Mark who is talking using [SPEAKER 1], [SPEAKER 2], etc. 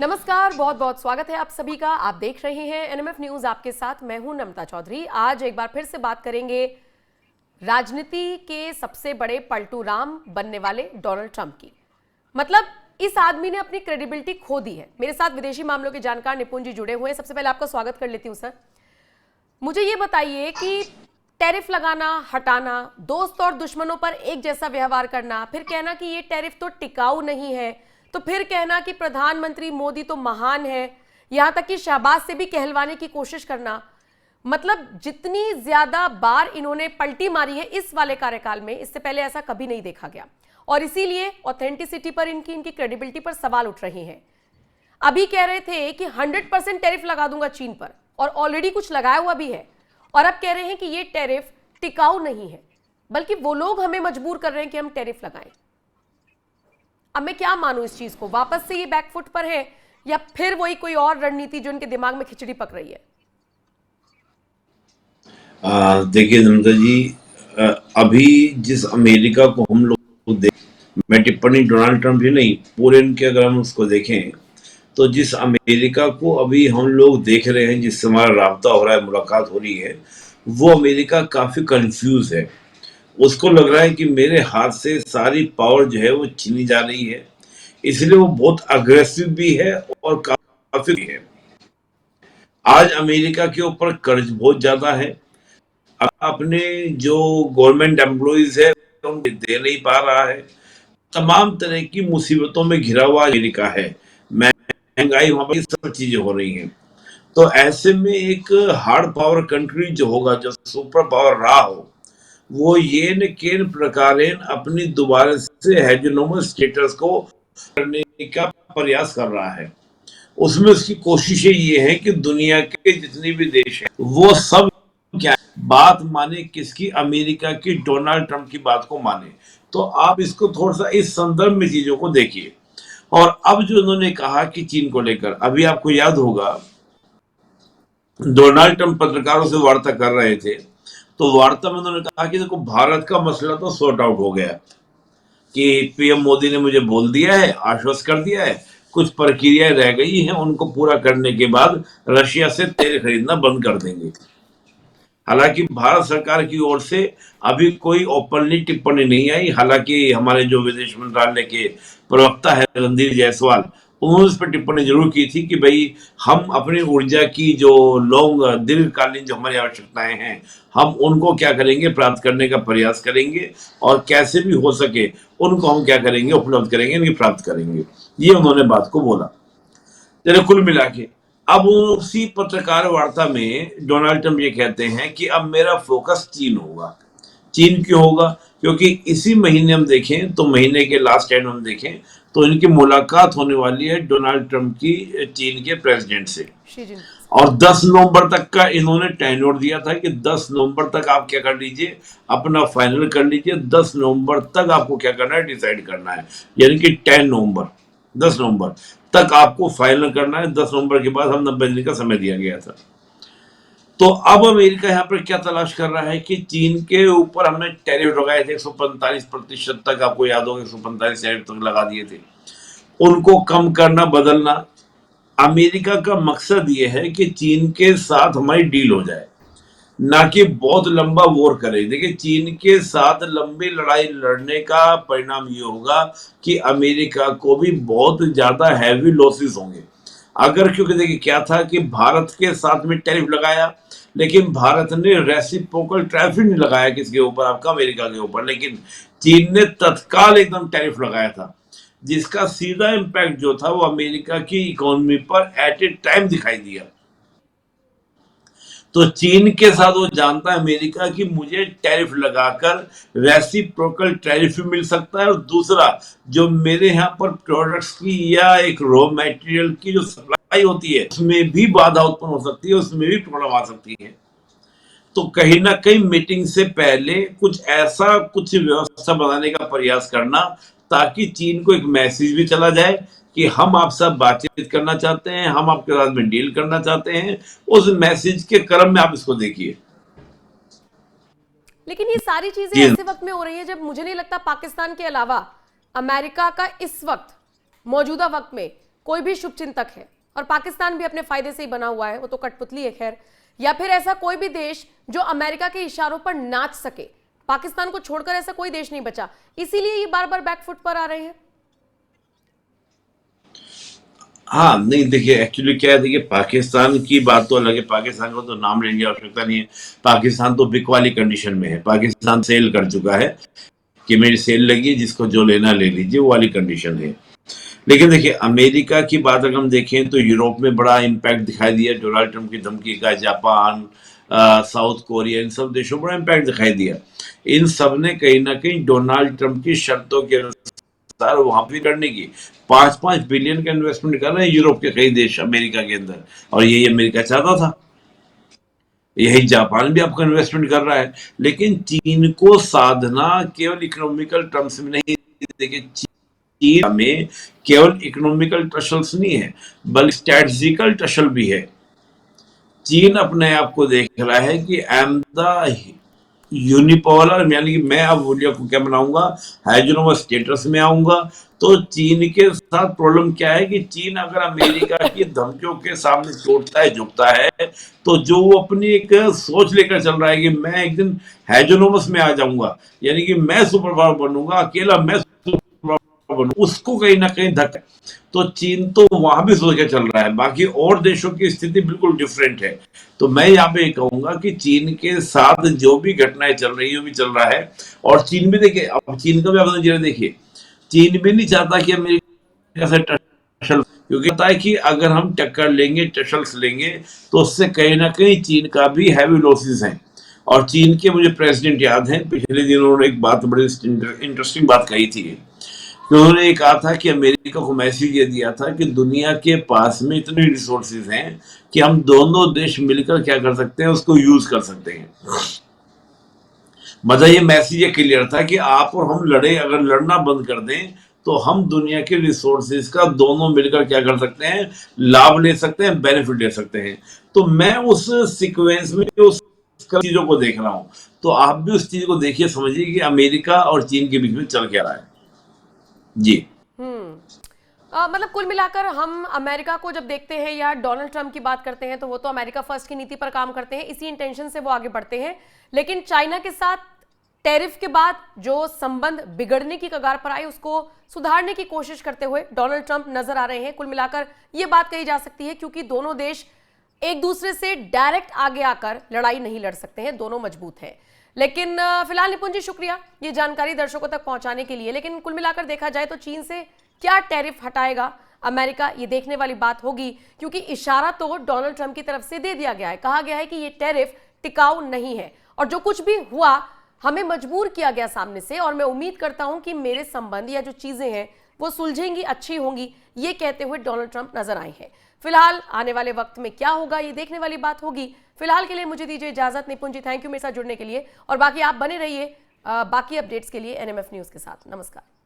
[SPEAKER 1] नमस्कार, बहुत बहुत स्वागत है आप सभी का। आप देख रहे हैं एनएमएफ न्यूज, आपके साथ मैं हूं नम्रता चौधरी। आज एक बार फिर से बात करेंगे राजनीति के सबसे बड़े पलटू राम बनने वाले डोनाल्ड ट्रंप की। मतलब इस आदमी ने अपनी क्रेडिबिलिटी खो दी है। मेरे साथ विदेशी मामलों के जानकार निपुण जी जुड़े हुए हैं। सबसे पहले आपका स्वागत कर लेती हूं सर। मुझे ये बताइए कि टैरिफ लगाना, हटाना, दोस्त और दुश्मनों पर एक जैसा व्यवहार करना, फिर कहना कि ये टैरिफ तो टिकाऊ नहीं है, तो फिर कहना कि प्रधानमंत्री मोदी तो महान है, यहां तक कि शहबाज से भी कहलवाने की कोशिश करना। मतलब जितनी ज्यादा बार इन्होंने पलटी मारी है इस वाले कार्यकाल में, इससे पहले ऐसा कभी नहीं देखा गया। और इसीलिए ऑथेंटिसिटी पर, इनकी क्रेडिबिलिटी पर सवाल उठ रहे हैं। अभी कह रहे थे कि 100% टैरिफ लगा दूंगा चीन पर, और ऑलरेडी कुछ लगाया हुआ भी है। और अब कह रहे हैं कि ये टैरिफ टिकाऊ नहीं है, बल्कि वो लोग हमें मजबूर कर रहे हैं कि हम टैरिफ लगाएं। अब मैं क्या मानूं इस चीज को? वापस से ये बैकफुट पर है या फिर वही कोई और रणनीति जो इनके दिमाग में खिचड़ी पक रही है?
[SPEAKER 2] देखिए नम्रता जी, अभी जिस अमेरिका को हम लोग देख, मैं टिप्पणी डोनाल्ड ट्रंप ही नहीं, पूरे इनके अगर हम उसको देखें तो जिस अमेरिका को अभी हम लोग देख रहे हैं, जिससे हमारा राब्ता हो रहा है, मुलाकात हो रही है, वो अमेरिका काफी कंफ्यूज है। उसको लग रहा है कि मेरे हाथ से सारी पावर जो है वो छीनी जा रही है, इसलिए वो बहुत अग्रेसिव भी है और काफी भी है। आज अमेरिका के ऊपर कर्ज बहुत ज्यादा है। अपने जो गवर्नमेंट एम्प्लॉइज है उनको दे नहीं पा रहा है। तमाम तरह की मुसीबतों में घिरा हुआ अमेरिका है। महंगाई, वहां पर सब चीजें हो रही हैं। तो ऐसे में एक हार्ड पावर कंट्री जो होगा, जो सुपर पावर रहा हो, वो ये न केन प्रकारेण अपनी दोबारा से हेजेमोनिक स्टेटस को करने का प्रयास कर रहा है। उसमें उसकी कोशिशें ये है कि दुनिया के जितने भी देश हैं वो सब क्या बात माने, किसकी? अमेरिका की, डोनाल्ड ट्रंप की बात को माने। तो आप इसको थोड़ा सा इस संदर्भ में चीजों को देखिए। और अब जो उन्होंने कहा कि चीन को लेकर, अभी आपको याद होगा डोनाल्ड ट्रंप पत्रकारों से वार्ता कर रहे थे, तो वार्ता में उन्होंने कहा कि देखो, भारत का मसला तो सॉर्ट आउट हो गया, कि पीएम मोदी ने मुझे बोल दिया है, आश्वस्त कर दिया है, कुछ प्रक्रियाएं रह गई हैं, उनको पूरा करने के बाद रशिया से तेल खरीदना बंद कर देंगे। हालांकि भारत सरकार की ओर से अभी कोई ओपनली टिप्पणी नहीं आई। हालांकि हमारे जो विदेश मंत्रालय के प्रवक्ता है रणधीर जायसवाल, उन्होंने इस पर टिप्पणी जरूर की थी कि भाई, हम अपनी ऊर्जा की जो दीर्घकालीन जो हमारी आवश्यकताएं हैं, हम उनको क्या करेंगे, प्राप्त करने का प्रयास करेंगे, और कैसे भी हो सके उनको हम क्या करेंगे, उपलब्ध करेंगे, इनकी प्राप्त करेंगे। ये उन्होंने बात को बोला। चलिए, कुल मिला के अब उसी पत्रकार वार्ता में डोनाल्ड ट्रंप ये कहते हैं कि अब मेरा फोकस चीन होगा। चीन क्यों होगा? क्योंकि इसी महीने हम देखें तो, महीने के लास्ट एंड हम देखें तो इनकी मुलाकात होने वाली है डोनाल्ड ट्रंप की चीन के प्रेसिडेंट से। और 10 नवंबर तक का इन्होंने टेन्योर दिया था कि 10 नवंबर तक आप क्या कर लीजिए, अपना फाइनल कर लीजिए। 10 नवंबर तक आपको क्या करना है, डिसाइड करना है। यानी कि 10 नवंबर तक आपको फाइनल करना है। 10 नवंबर के बाद हम 90 दिन का समय दिया गया था। तो अब अमेरिका यहाँ पर क्या तलाश कर रहा है कि चीन के ऊपर हमने टैरिफ लगाए थे 145% तक, आपको याद होगा 145 टैरिफ तक लगा दिए थे, उनको कम करना, बदलना। अमेरिका का मकसद ये है कि चीन के साथ हमारी डील हो जाए, ना कि बहुत लंबा वॉर करे। देखिए, चीन के साथ लंबी लड़ाई लड़ने का परिणाम ये होगा कि अमेरिका को भी बहुत ज्यादा हैवी लॉसेस होंगे। अगर, क्योंकि देखिए क्या था कि भारत के साथ में टैरिफ लगाया, लेकिन भारत ने रेसिप्रोकल टैरिफ नहीं लगाया किसके ऊपर, आपका अमेरिका के ऊपर, लेकिन चीन ने तत्काल एकदम टैरिफ लगाया था, जिसका सीधा इम्पैक्ट जो था वो अमेरिका की इकोनॉमी पर एट ए टाइम दिखाई दिया। तो चीन के साथ वो जानता है अमेरिका कि मुझे टैरिफ लगाकर रेसिप्रोकल टैरिफ भी मिल सकता है, और दूसरा, जो मेरे यहाँ पर प्रोडक्ट्स की या एक रॉ मटेरियल की जो सप्लाई होती है, उसमें भी बाधा उत्पन्न हो सकती है, उसमें भी प्रॉब्लम आ सकती है। तो कहीं ना कहीं मीटिंग से पहले कुछ व्यवस्था बनाने का प्रयास करना, ताकि चीन को एक मैसेज भी चला जाए कि हम आप सब बातचीत करना चाहते हैं, हम आपके साथ में डील करना चाहते हैं। उस मैसेज के क्रम में आप इसको देखिए।
[SPEAKER 1] लेकिन ये सारी चीजें
[SPEAKER 2] जी
[SPEAKER 1] ऐसे वक्त में हो रही है जब मुझे नहीं लगता पाकिस्तान के अलावा अमेरिका का इस वक्त, मौजूदा वक्त में, कोई भी शुभचिंतक है, और पाकिस्तान भी अपने फायदे से ही बना हुआ है, वो तो कठपुतली है खैर, या फिर ऐसा कोई भी देश जो अमेरिका के इशारों पर नाच सके, पाकिस्तान को छोड़कर ऐसा कोई देश नहीं बचा, इसीलिए ये बार बार बैकफुट पर आ रहे हैं।
[SPEAKER 2] हाँ, नहीं देखिए, एक्चुअली क्या है, देखिए पाकिस्तान की बात तो अलग है, पाकिस्तान को तो नाम लेने की आवश्यकता नहीं है। पाकिस्तान तो बिक वाली कंडीशन में है, पाकिस्तान सेल कर चुका है कि मेरी सेल लगी, जिसको जो लेना ले लीजिए, वो वाली कंडीशन है। लेकिन देखिए, अमेरिका की बात अगर हम देखें तो यूरोप में बड़ा इम्पैक्ट दिखाई दिया डोनाल्ड ट्रंप की धमकी का। जापान, साउथ कोरिया, इन सब देशों में बड़ा इम्पैक्ट दिखाई दिया। इन सब ने कहीं ना कहीं डोनाल्ड ट्रंप की शर्तों के अनुसार वहां भी करने की 5-5 बिलियन का इन्वेस्टमेंट कर रहे हैं यूरोप के कई देश अमेरिका के अंदर, और यही अमेरिका चाहता था। यही जापान भी आपका इन्वेस्टमेंट कर रहा है। लेकिन चीन को साधना केवल इकोनॉमिकल टर्म्स में नहीं, देखिए चीन में केवल इकोनॉमिकल टसल्स नहीं है, बल्कि स्ट्रेटजिकल टसल भी है। चीन अपने आप को देख रहा है कि आई एम द यूनिपोलर, यानी कि मैं अब वोलिया को क्या बनाऊंगा, हाइड्रोनोमस स्टेटस में आऊंगा। तो चीन के साथ प्रॉब्लम क्या है कि चीन अगर अमेरिका की धमकियों के सामने टूटता है, झुकता है, तो जो वो अपनी एक सोच लेकर चल रहा है कि मैं एक दिन हाइड्रोनोमस में आ जाऊंगा, यानी कि मैं सुपर पावर बनूंगा, अकेला मैं सुपर पावर बनूंगा, उसको कहीं ना कहीं धक्का। तो चीन तो वहां भी सोच के चल रहा है, बाकी और देशों की स्थिति बिल्कुल डिफरेंट है। तो मैं यहाँ पे कहूंगा कि चीन के साथ जो भी घटनाएं चल रही है वो भी चल रहा है। और चीन भी देखिए, अब चीन का भी आप नजरिया देखिए, चीन भी नहीं चाहता कि अमेरिका से टसल, क्योंकि पता है कि अगर हम टक्कर लेंगे, टसल्स लेंगे, तो उससे कहीं ना कहीं चीन का भी हैवी लॉसेस हैं। और चीन के मुझे प्रेसिडेंट याद है, पिछले दिनों उन्होंने एक बात, बड़ी इंटरेस्टिंग बात कही थी कि उन्होंने ये कहा था कि अमेरिका को मैसेज ये दिया था कि दुनिया के पास में इतने रिसोर्सेज हैं कि हम दोनों देश मिलकर क्या कर सकते हैं, उसको यूज कर सकते हैं। मतलब ये मैसेज ये क्लियर था कि आप और हम लड़े, अगर लड़ना बंद कर दें तो हम दुनिया के रिसोर्सेज का दोनों मिलकर क्या कर सकते हैं, लाभ ले सकते हैं, बेनिफिट ले सकते हैं। तो मैं उस सीक्वेंस में उस चीजों को देख रहा हूं। तो आप भी उस चीज को देखिए, समझिए कि अमेरिका और चीन के बीच में चल क्या रहा है। जी।
[SPEAKER 1] मतलब कुल मिलाकर हम अमेरिका को जब देखते हैं या डोनाल्ड ट्रंप की बात करते हैं, तो वो तो अमेरिका फर्स्ट की नीति पर काम करते हैं, इसी इंटेंशन से वो आगे बढ़ते हैं। लेकिन चाइना के साथ टैरिफ के बाद जो संबंध बिगड़ने की कगार पर आए, उसको सुधारने की कोशिश करते हुए डोनाल्ड ट्रंप नजर आ रहे हैं। कुल मिलाकर ये बात कही जा सकती है, क्योंकि दोनों देश एक दूसरे से डायरेक्ट आगे आकर लड़ाई नहीं लड़ सकते हैं, दोनों मजबूत हैं। लेकिन फिलहाल निपुण जी, शुक्रिया ये जानकारी दर्शकों तक पहुंचाने के लिए। लेकिन कुल मिलाकर देखा जाए तो चीन से क्या टैरिफ हटाएगा अमेरिका, ये देखने वाली बात होगी, क्योंकि इशारा तो डोनाल्ड ट्रंप की तरफ से दे दिया गया है। कहा गया है कि ये टैरिफ टिकाऊ नहीं है, और जो कुछ भी हुआ हमें मजबूर किया गया सामने से, और मैं उम्मीद करता हूं कि मेरे संबंध या जो चीजें हैं वो सुलझेंगी, अच्छी होंगी, ये कहते हुए डोनाल्ड ट्रंप नजर आए हैं। फिलहाल आने वाले वक्त में क्या होगा ये देखने वाली बात होगी। फिलहाल के लिए मुझे दीजिए इजाजत। निपुण जी, थैंक यू मेरे साथ जुड़ने के लिए, और बाकी आप बने रहिए बाकी अपडेट्स के लिए एनएमएफ न्यूज के साथ। नमस्कार।